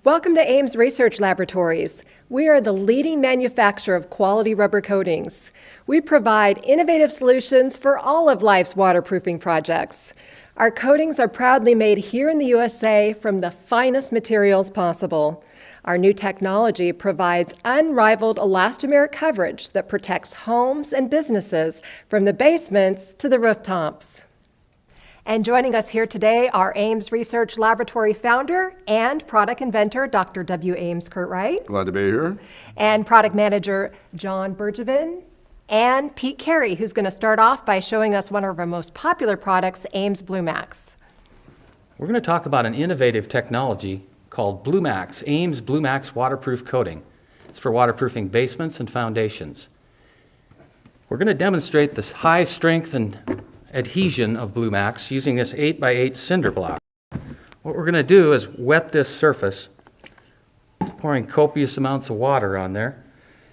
Welcome to Ames Research Laboratories. We are the leading manufacturer of quality rubber coatings. We provide innovative solutions for all of life's waterproofing projects. Our coatings are proudly made here in the USA from the finest materials possible. Our new technology provides unrivaled elastomeric coverage that protects homes and businesses from the basements to the rooftops. And joining us here today are Ames Research Laboratory founder and product inventor, Dr. W. Ames Curtright. Glad to be here. And product manager, John Bergevin. And Pete Carey, who's going to start off by showing us one of our most popular products, Ames Blue Max. We're going to talk about an innovative technology called Blue Max, Ames Blue Max Waterproof Coating. It's for waterproofing basements and foundations. We're going to demonstrate this high strength and adhesion of Blue Max using this 8x8 cinder block. What we're going to do is wet this surface, pouring copious amounts of water on there.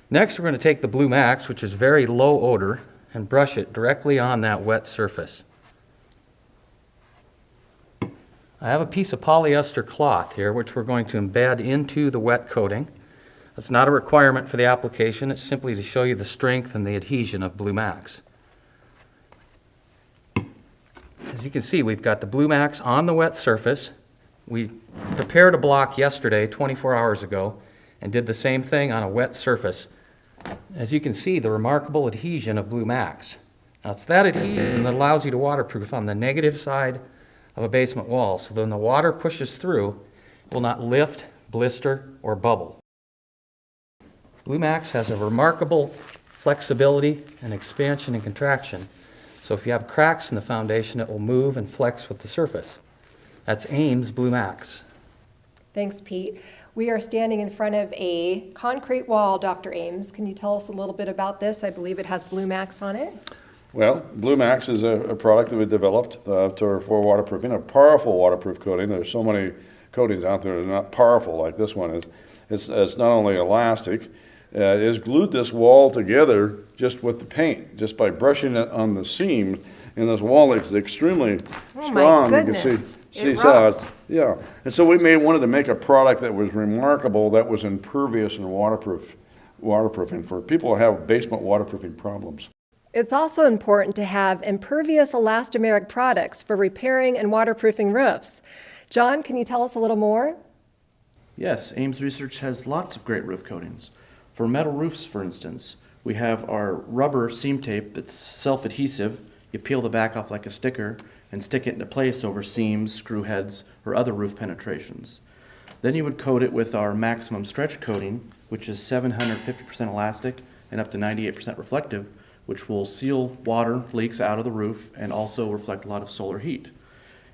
Next, we're going to take the Blue Max, which is very low odor, and brush it directly on that wet surface. I have a piece of polyester cloth here, which we're going to embed into the wet coating. That's not a requirement for the application. It's simply to show you the strength and the adhesion of Blue Max. As you can see, we've got the Blue Max on the wet surface. We prepared a block yesterday, 24 hours ago, and did the same thing on a wet surface. As you can see, the remarkable adhesion of Blue Max. Now, it's that adhesion that allows you to waterproof on the negative side of a basement wall, so when the water pushes through, it will not lift, blister, or bubble. Blue Max has a remarkable flexibility and expansion and contraction. So if you have cracks in the foundation, it will move and flex with the surface. That's Ames Blue Max. Thanks, Pete. We are standing in front of a concrete wall, Dr. Ames. Can you tell us a little bit about this? I believe it has Blue Max on it. Well, Blue Max is a product that we developed for waterproofing, a powerful waterproof coating. There's so many coatings out there that are not powerful like this one is. It's not only elastic, it has glued this wall together just with the paint, just by brushing it on the seams. And this wall is extremely strong. My goodness. You can see, yeah. And so we wanted to make a product that was remarkable, that was impervious and waterproofing for people who have basement waterproofing problems. It's also important to have impervious elastomeric products for repairing and waterproofing roofs. John, can you tell us a little more? Yes, Ames Research has lots of great roof coatings. For metal roofs, for instance, we have our rubber seam tape that's self-adhesive. You peel the back off like a sticker and stick it into place over seams, screw heads, or other roof penetrations. Then you would coat it with our maximum stretch coating, which is 750% elastic and up to 98% reflective, which will seal water leaks out of the roof and also reflect a lot of solar heat.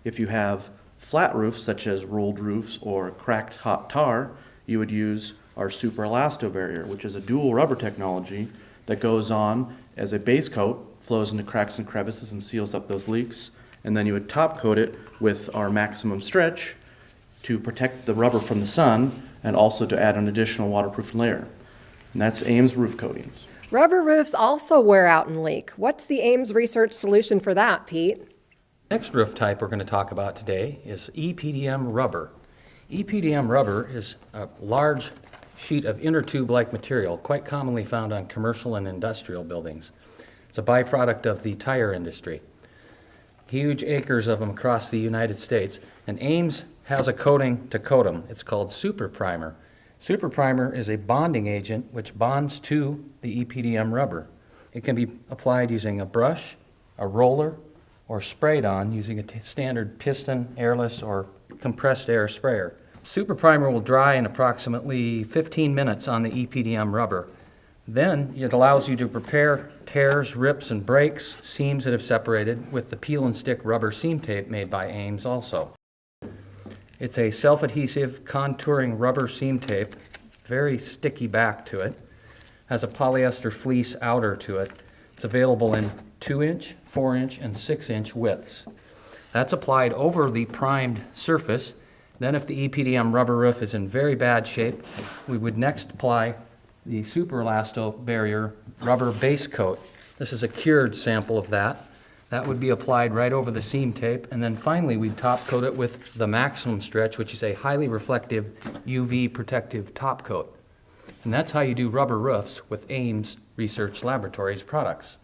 If you have flat roofs, such as rolled roofs or cracked hot tar, you would use our Super Elasto Barrier, which is a dual rubber technology that goes on as a base coat, flows into cracks and crevices and seals up those leaks. And then you would top coat it with our maximum stretch to protect the rubber from the sun and also to add an additional waterproofing layer. And that's Ames roof coatings. Rubber roofs also wear out and leak. What's the Ames Research solution for that, Pete? Next roof type we're going to talk about today is EPDM rubber. EPDM rubber is a large sheet of inner tube-like material, quite commonly found on commercial and industrial buildings. It's a byproduct of the tire industry. Huge acres of them across the United States, and Ames has a coating to coat them. It's called Super Primer. Super Primer is a bonding agent which bonds to the EPDM rubber. It can be applied using a brush, a roller, or sprayed on using a standard piston, airless, or compressed air sprayer. Super Primer will dry in approximately 15 minutes on the EPDM rubber. Then it allows you to repair tears, rips, and breaks, seams that have separated with the peel and stick rubber seam tape made by Ames also. It's a self-adhesive contouring rubber seam tape, very sticky back to it, has a polyester fleece outer to it. It's available in 2-inch, 4-inch, and 6-inch widths. That's applied over the primed surface. Then if the EPDM rubber roof is in very bad shape, we would next apply the Super Elasto Barrier rubber base coat. This is a cured sample of that. That would be applied right over the seam tape, and then finally we'd top coat it with the maximum stretch, which is a highly reflective UV protective top coat. And that's how you do rubber roofs with Ames Research Laboratories products.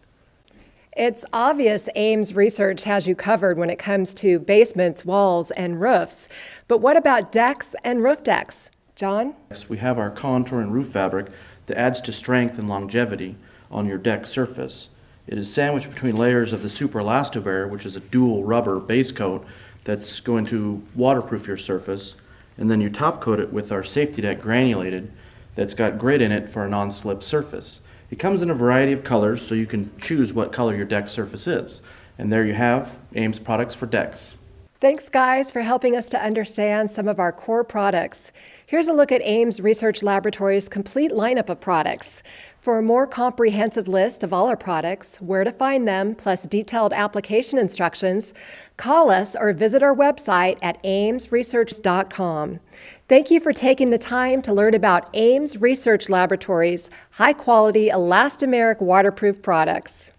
It's obvious Ames Research has you covered when it comes to basements, walls, and roofs. But what about decks and roof decks? John? We have our contour and roof fabric that adds to strength and longevity on your deck surface. It is sandwiched between layers of the Super Elastobar, which is a dual rubber base coat that's going to waterproof your surface, and then you top coat it with our Safety Deck granulated that's got grit in it for a non-slip surface. It comes in a variety of colors, so you can choose what color your deck surface is. And there you have Ames products for decks. Thanks, guys, for helping us to understand some of our core products. Here's a look at Ames Research Laboratories' complete lineup of products. For a more comprehensive list of all our products, where to find them, plus detailed application instructions, call us or visit our website at amesresearch.com. Thank you for taking the time to learn about Ames Research Laboratories' high-quality elastomeric waterproof products.